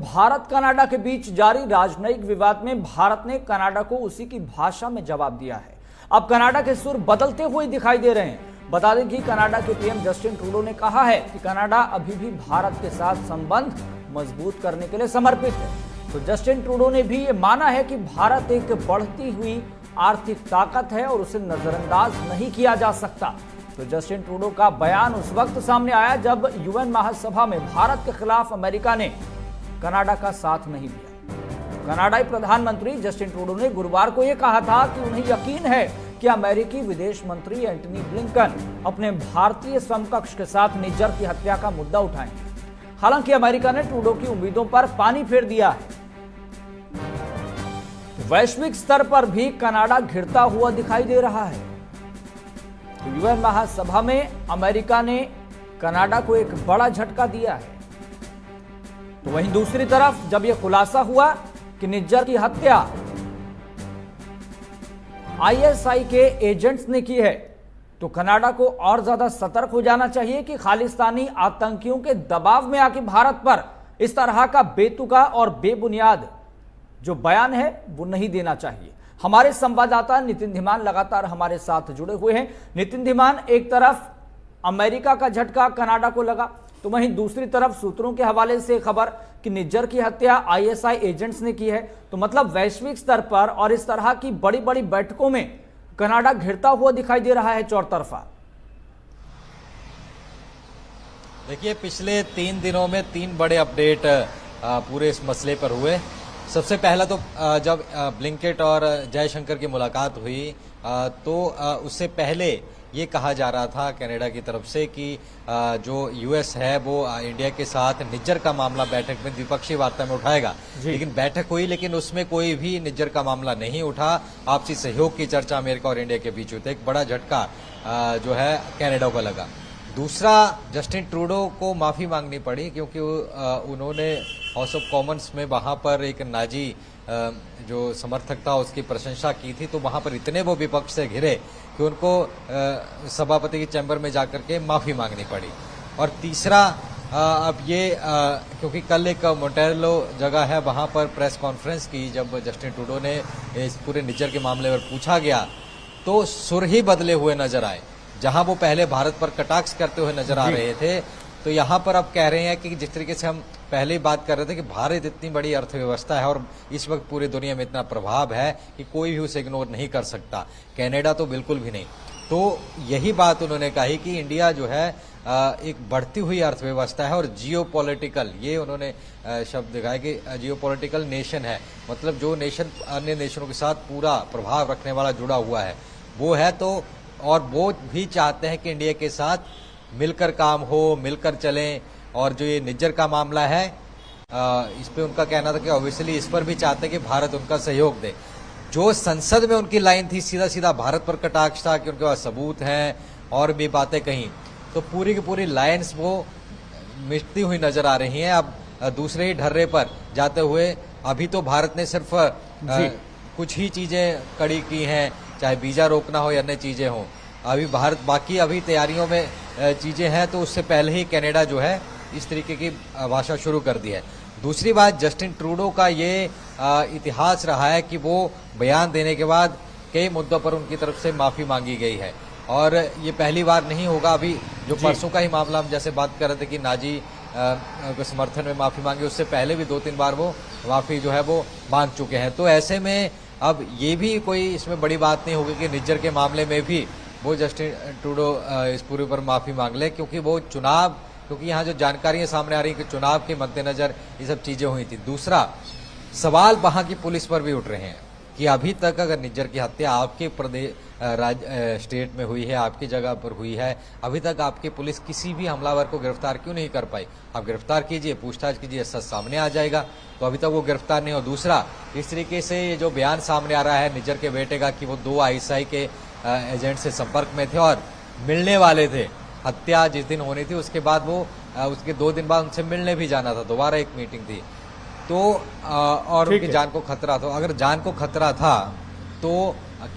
Bharat Canada के बीच जारी राजनयिक विवाद में भारत ने कनाडा को उसी की भाषा में जवाब दिया है। अब कनाडा के सुर बदलते हुए दिखाई दे रहे हैं। बता दें कि कनाडा के पीएम जस्टिन ट्रूडो ने कहा है कि कनाडा अभी भी भारत के साथ संबंध मजबूत करने के लिए समर्पित है। तो जस्टिन ट्रूडो ने भी ये माना है कि भारत एक बढ़ती हुई आर्थिक ताकत है और उसे नजरअंदाज नहीं किया जा सकता। तो जस्टिन ट्रूडो का बयान उस वक्त सामने आया जब यूएन महासभा में भारत के खिलाफ अमेरिका ने कनाडा का साथ नहीं दिया। कनाडाई प्रधानमंत्री जस्टिन ट्रूडो ने गुरुवार को यह कहा था कि उन्हें यकीन है कि अमेरिकी विदेश मंत्री एंटनी ब्लिंकन अपने भारतीय समकक्ष के साथ निज्जर की हत्या का मुद्दा उठाएंगे। हालांकि अमेरिका ने ट्रूडो की उम्मीदों पर पानी फेर दिया है। वैश्विक स्तर पर भी कनाडा घिरता हुआ दिखाई दे रहा है। यूएन महासभा में अमेरिका ने कनाडा को एक बड़ा झटका दिया है। तो वहीं दूसरी तरफ जब यह खुलासा हुआ कि निज्जर की हत्या आईएसआई के एजेंट्स ने की है, तो कनाडा को और ज्यादा सतर्क हो जाना चाहिए कि खालिस्तानी आतंकियों के दबाव में आके भारत पर इस तरह का बेतुका और बेबुनियाद जो बयान है वो नहीं देना चाहिए। हमारे संवाददाता नितिन धीमान लगातार हमारे साथ जुड़े हुए हैं। नितिन धीमान, एक तरफ अमेरिका का झटका कनाडा को लगा, तो वहीं दूसरी तरफ सूत्रों के हवाले से खबर कि निज्जर की हत्या आईएसआई एजेंट्स ने की है। तो मतलब वैश्विक स्तर पर और इस तरह की बड़ी बड़ी बैठकों में कनाडा घिरता हुआ दिखाई दे रहा है चौतरफा। देखिए, पिछले 3 दिनों में 3 बड़े अपडेट पूरे इस मसले पर हुए। सबसे पहला तो जब ब्लिंकेट और जयशंकर की मुलाकात हुई तो उससे पहले ये कहा जा रहा था कनाडा की तरफ से कि जो यूएस है वो इंडिया के साथ निज्जर का मामला बैठक में द्विपक्षीय वार्ता में उठाएगा। लेकिन बैठक हुई, लेकिन उसमें कोई भी निज्जर का मामला नहीं उठा। आपसी सहयोग की चर्चा अमेरिका और इंडिया के बीच हुई। तो एक बड़ा झटका जो है कनाडा को लगा। दूसरा, जस्टिन ट्रूडो को माफी मांगनी पड़ी क्योंकि उन्होंने हाउस ऑफ कॉमन्स में वहां पर एक नाजी जो समर्थक था उसकी प्रशंसा की थी। तो वहां पर इतने वो विपक्ष से घिरे कि उनको सभापति के चैम्बर में जाकर के माफी मांगनी पड़ी। और तीसरा, अब ये क्योंकि कल एक मोंटेलो जगह है वहां पर प्रेस कॉन्फ्रेंस की, जब जस्टिन ट्रूडो ने इस पूरे निज्जर के मामले पर पूछा गया तो सुर ही बदले हुए नजर आए। जहां वो पहले भारत पर कटाक्ष करते हुए नजर आ रहे थे, तो यहां पर अब कह रहे हैं कि जिस तरीके से हम पहले ही बात कर रहे थे कि भारत इतनी बड़ी अर्थव्यवस्था है और इस वक्त पूरी दुनिया में इतना प्रभाव है कि कोई भी उसे इग्नोर नहीं कर सकता, कनाडा तो बिल्कुल भी नहीं। तो यही बात उन्होंने कही कि इंडिया जो है एक बढ़ती हुई अर्थव्यवस्था है और जियोपॉलिटिकल, ये उन्होंने शब्द दिखाया कि जियोपॉलिटिकल नेशन है। मतलब जो नेशन अन्य नेशनों के साथ पूरा प्रभाव रखने वाला जुड़ा हुआ है वो है। तो और वो भी चाहते हैं कि इंडिया के साथ मिलकर काम हो, मिलकर चलें। और जो ये निज्जर का मामला है इस पे उनका कहना था कि ऑब्वियसली इस पर भी चाहते हैं कि भारत उनका सहयोग दे। जो संसद में उनकी लाइन थी सीधा सीधा भारत पर कटाक्ष था कि उनके पास सबूत हैं और भी बातें कहीं, तो पूरी की पूरी लाइन्स वो मिटती हुई नजर आ रही हैं। अब दूसरे ही ढर्रे पर जाते हुए अभी तो भारत ने सिर्फ कुछ ही चीजें कड़ी की हैं, चाहे वीजा रोकना हो या अन्य चीजें हों। अभी भारत बाकी अभी तैयारियों में चीजें हैं, तो उससे पहले ही कनाडा जो है इस तरीके की भाषा शुरू कर दी है। दूसरी बात, जस्टिन ट्रूडो का ये इतिहास रहा है कि वो बयान देने के बाद कई मुद्दों पर उनकी तरफ से माफी मांगी गई है और ये पहली बार नहीं होगा। अभी जो परसों का ही मामला हम जैसे बात कर रहे थे कि नाजी के समर्थन में माफी मांगी, उससे पहले भी 2-3 बार वो माफी जो है वो मांग चुके हैं। तो ऐसे में अब ये भी कोई इसमें बड़ी बात नहीं होगी कि निज्जर के मामले में भी वो जस्टिन ट्रूडो इस पूरे पर माफी मांग ले, क्योंकि वो चुनाव, क्योंकि यहाँ जो जानकारियां सामने आ रही है कि चुनाव के मद्देनजर ये सब चीजें हुई थी। दूसरा सवाल वहां की पुलिस पर भी उठ रहे हैं कि अभी तक अगर निज्जर की हत्या आपके प्रदेश स्टेट में हुई है, आपकी जगह पर हुई है, अभी तक आपकी पुलिस किसी भी हमलावर को गिरफ्तार क्यों नहीं कर पाई? आप गिरफ्तार कीजिए, पूछताछ कीजिए, सच सामने आ जाएगा। तो अभी तक वो गिरफ्तार नहीं हो। दूसरा, इस तरीके से ये जो बयान सामने आ रहा है निज्जर के बेटे का कि वो 2 आईएसआई के एजेंट से संपर्क में थे और मिलने वाले थे, हत्या जिस दिन होनी थी उसके बाद वो उसके 2 दिन बाद उनसे मिलने भी जाना था, दोबारा एक मीटिंग थी। तो और उनकी जान को खतरा था। अगर जान को खतरा था तो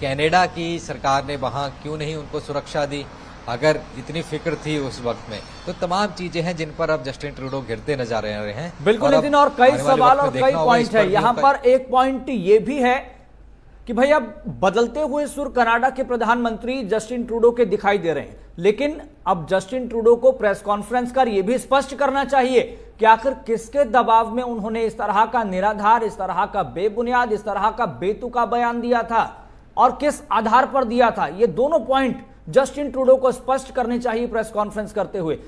कनाडा की सरकार ने वहां क्यों नहीं उनको सुरक्षा दी? अगर इतनी फिक्र थी उस वक्त में, तो तमाम चीजें हैं जिन पर अब जस्टिन ट्रूडो गिरते नजर आ रहे हैं। बिल्कुल अब नितिन, और कई आने वाले सवाल वक्त और में कई देखना होगा पॉइंट इस है। पर भी यहां उनका- पर एक पॉइंट ये भी है कि भाई अब बदलते हुए सुर कनाडा के प्रधानमंत्री जस्टिन ट्रूडो के दिखाई दे रहे हैं, लेकिन अब जस्टिन ट्रूडो को प्रेस कॉन्फ्रेंस कर यह भी स्पष्ट करना चाहिए कि आखिर किसके दबाव में उन्होंने इस तरह का निराधार, इस तरह का बेबुनियाद, इस तरह का बेतुका बयान दिया था और किस आधार पर दिया था। ये दोनों पॉइंट जस्टिन ट्रूडो को स्पष्ट करने चाहिए प्रेस कॉन्फ्रेंस करते हुए।